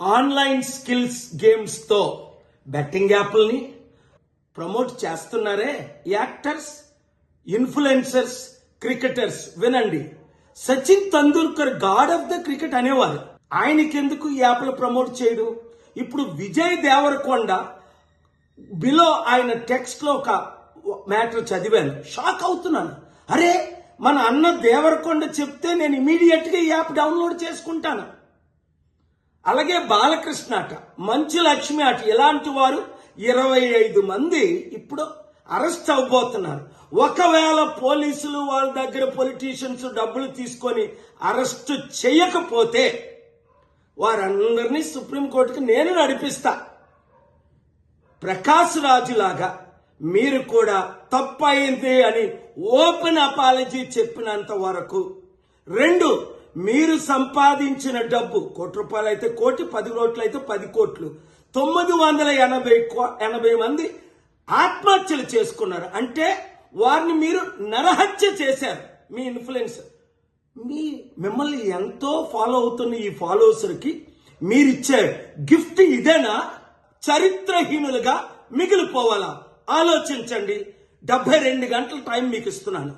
Online skills games తో betting యాప్ల్ని promote చేస్తున్నారే యాక్టర్స్, ఇన్ఫ్లుయెన్సర్స్, క్రికెటర్స్. వినండి, Sachin Tendulkar God of the cricket అనేవారు. ఆయనకెందుకు ఈ యాప్లు ప్రమోట్ చేయడం? ఇప్పుడు విజయ్ దేవరకొండ బిలో ఆయన టెక్స్ట్ లో ఒక మ్యాటర్ చదివాను, షాక్ అవుతున్నాను. అరే, మన అన్న దేవరకొండ చెప్తే నేను ఇమీడియట్ గా ఈ యాప్ డౌన్లోడ్ చేసుకుంటాను. అలాగే బాలకృష్ణ అట, మంచు లక్ష్మి అట, ఇలాంటి వారు 25 మంది ఇప్పుడు అరెస్ట్ అవబోతున్నారు. ఒకవేళ పోలీసులు వాళ్ళ దగ్గర పొలిటీషియన్స్ డబ్బులు తీసుకొని అరెస్ట్ చేయకపోతే వారందరినీ సుప్రీంకోర్టుకి నేను నడిపిస్తా. ప్రకాష్ రాజు లాగా మీరు కూడా తప్పయింది అని ఓపెన్ అపాలజీ చెప్పినంత వరకు, 2, మీరు సంపాదించిన డబ్బు ₹1 అయితే 1 కోటి, 10 కోట్లు అయితే 10 కోట్లు, 980 మంది ఆత్మహత్యలు చేసుకున్నారు. అంటే వారిని మీరు నరహత్య చేశారు. మీ ఇన్ఫ్లుయెన్సర్ మిమ్మల్ని ఎంతో ఫాలో అవుతున్న ఈ ఫాలోవర్స్కి మీరిచ్చే గిఫ్ట్ ఇదేనా? చరిత్రహీనులుగా మిగిలిపోవాలా? ఆలోచించండి. 72 గంటల టైం మీకు ఇస్తున్నాను.